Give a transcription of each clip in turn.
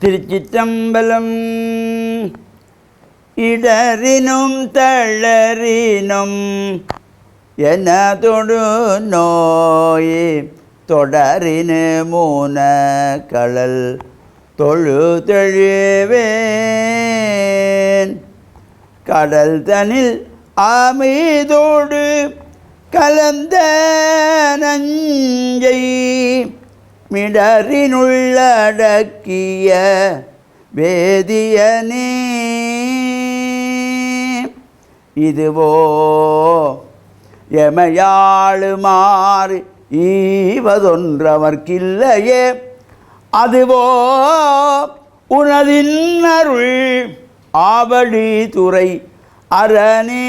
திருச்சிற்றம்பலம். இடரினும் தளரினும் என தொடு நோய் தொடரினு மூன களல் தொழுதெழுவேன். கடல் தனில் ஆமீதோடு கலந்த நஞ்சை மிடரினுள்ளடக்கிய வேதியனே. இதுவோ எமையாளுமாறு ஈவதொன்றவர்க்கில்லையே, அதுவோ உனதின் அருள் ஆவடி துறை அரணே.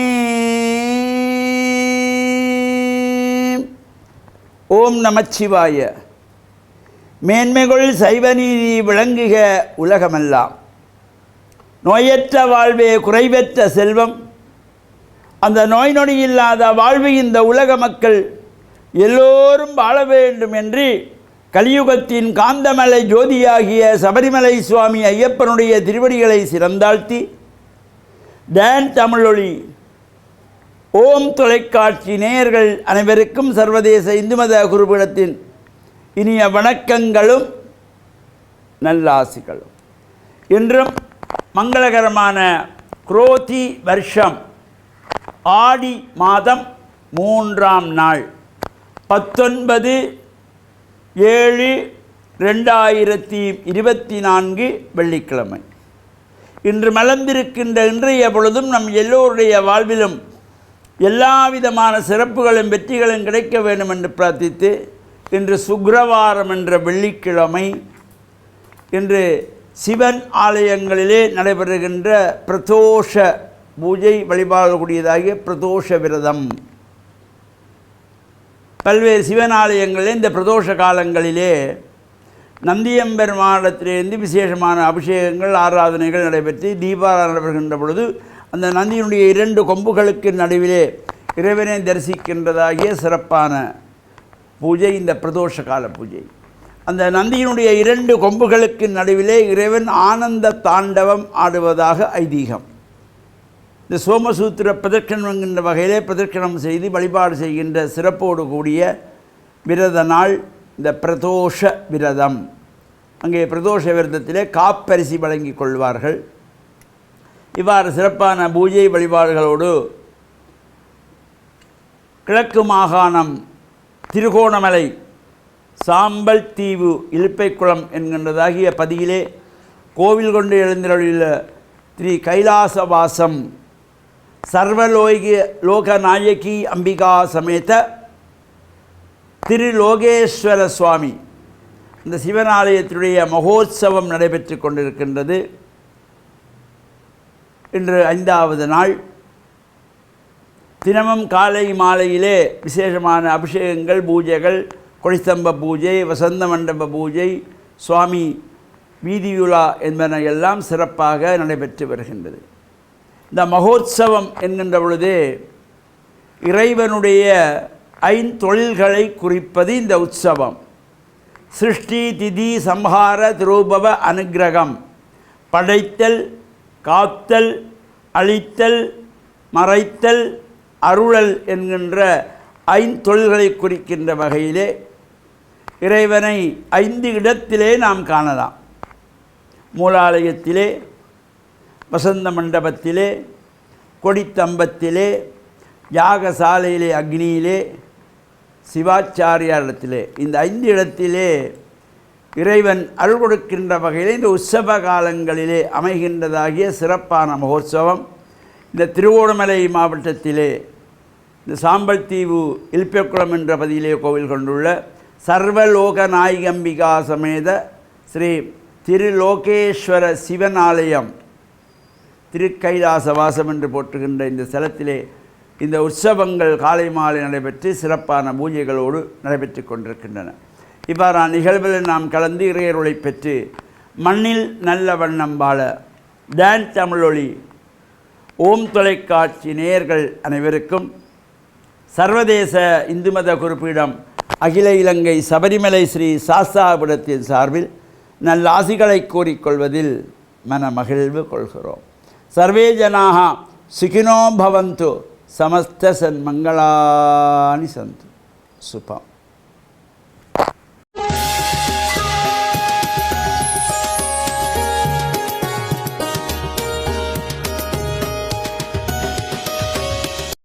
ஓம் நமச்சிவாய. மேன்மைகள் சைவநீதி விளங்குக உலகமெல்லாம். நோயற்ற வாழ்வே குறைவற்ற செல்வம். அந்த நோய் நொடி இல்லாத வாழ்வு இந்த உலக மக்கள் எல்லோரும் வாழ வேண்டும் என்று கலியுகத்தின் காந்தமலை ஜோதியாகிய சபரிமலை சுவாமி ஐயப்பனுடைய திருவடிகளை சிறந்தாழ்த்தி டான் தமிழொலி ஓம் தொலைக்காட்சி நேயர்கள் அனைவருக்கும் சர்வதேச இந்து மத குருபீடத்தின் இனிய வணக்கங்களும் நல்லாசிகளும். இன்றும் மங்களகரமான குரோதி வருஷம் ஆடி மாதம் 3ஆம் நாள் 19/7/2024 வெள்ளிக்கிழமை. இன்று மலர்ந்திருக்கின்ற இன்றைய பொழுதும் நம் எல்லோருடைய வாழ்விலும் எல்லா விதமான சிறப்புகளும் வெற்றிகளும் கிடைக்க வேண்டும் என்று பிரார்த்தித்து, இன்று சுக்கிரவாரம் என்ற வெள்ளிக்கிழமை. இன்று சிவன் ஆலயங்களிலே நடைபெறுகின்ற பிரதோஷ பூஜை வழிபாடக்கூடியதாகிய பிரதோஷ விரதம். பல்வேறு சிவனாலயங்களிலே இந்த பிரதோஷ காலங்களிலே நந்தியம்பெருமானிடத்திலிருந்து விசேஷமான அபிஷேகங்கள் ஆராதனைகள் நடைபெற்று தீபாராதனை நடைபெறுகின்ற பொழுது அந்த நந்தியினுடைய 2 கொம்புகளுக்கு நடுவிலே இறைவனை தரிசிக்கின்றதாகிய சிறப்பான பூஜை இந்த பிரதோஷ கால பூஜை. அந்த நந்தியினுடைய 2 கொம்புகளுக்கு நடுவிலே இறைவன் ஆனந்த தாண்டவம் ஆடுவதாக ஐதீகம். இந்த சோமசூத்திர பிரதட்சணம் என்கின்ற வகையிலே பிரதட்சணம் செய்து வழிபாடு செய்கின்ற சிறப்போடு கூடிய விரத நாள் இந்த பிரதோஷ விரதம். அங்கே பிரதோஷ விரதத்திலே காப்பரிசி வழங்கி கொள்வார்கள். இவ்வாறு சிறப்பான பூஜை வழிபாடுகளோடு கிழக்கு மாகாணம் திருகோணமலை சாம்பல் தீவு இலுப்பைக்குளம் என்கின்றதாகிய பதியிலே கோவில் கொண்டு எழுந்தருளியுள்ள ஸ்ரீ கைலாசவாசம் சர்வலோகநாயகி அம்பிகா சமேத திருலோகேஸ்வர சுவாமி இந்த சிவனாலயத்தினுடைய மகோத்சவம் நடைபெற்று கொண்டிருக்கின்றது. இன்று 5வது நாள். தினமும் காலை மாலையிலே விசேஷமான அபிஷேகங்கள், பூஜைகள், கொடிஸ்தம்ப பூஜை, வசந்த மண்டப பூஜை, சுவாமி வீதியுலா என்பன எல்லாம் சிறப்பாக நடைபெற்று வருகின்றது. இந்த மகோத்சவம் என்கின்ற பொழுதே இறைவனுடைய 5 தொழில்களை குறிப்பது இந்த உற்சவம். சிருஷ்டி, திதி, சம்ஹார, திரோபவ, அனுக்கிரகம். படைத்தல், காத்தல், அழித்தல், மறைத்தல், அருளல் என்கின்ற 5 தொழில்களை குறிக்கின்ற வகையிலே இறைவனை 5 இடத்திலே நாம் காணலாம். மூலாலயத்திலே, வசந்த மண்டபத்திலே, கொடித்தம்பத்திலே, யாகசாலையிலே, அக்னியிலே, சிவாச்சாரியாரிடத்திலே, இந்த 5 இடத்திலே இறைவன் அருள் கொடுக்கின்ற வகையில் இந்த உற்சவ காலங்களிலே அமைகின்றதாகிய சிறப்பான மகோத்சவம். இந்த திருவோணமலை மாவட்டத்திலே இந்த சாம்பல் தீவு இலுப்பைக்குளம் என்ற பதியிலே கோவில் கொண்டுள்ள சர்வலோகநாயகம்பிகா சமேத ஸ்ரீ திருலோகேஸ்வர சிவன் ஆலயம் திருக்கைலாசவாசம் என்று போற்றுகின்ற இந்த ஸ்தலத்திலே இந்த உற்சவங்கள் காலை மாலை நடைபெற்று சிறப்பான பூஜைகளோடு நடைபெற்று கொண்டிருக்கின்றன. இவ்வாறான நிகழ்வுகளில் நாம் கலந்து இறையருளை பெற்று மண்ணில் நல்ல வண்ணம் வாழ டான் தமிழொலி ஓம் தொலைக்காட்சி நேயர்கள் அனைவருக்கும் சர்வதேச இந்து மத குறிப்பீடம் அகில இலங்கை சபரிமலை ஸ்ரீ சாஸ்தாபுரத்தின் சார்பில் நல்லாசிகளை கூறிக்கொள்வதில் மனமகிழ்வு கொள்கிறோம். சர்வே ஜனாக சுகினோ பவந்து சமஸ்த சன்மங்களானி சந்து. சுபம்.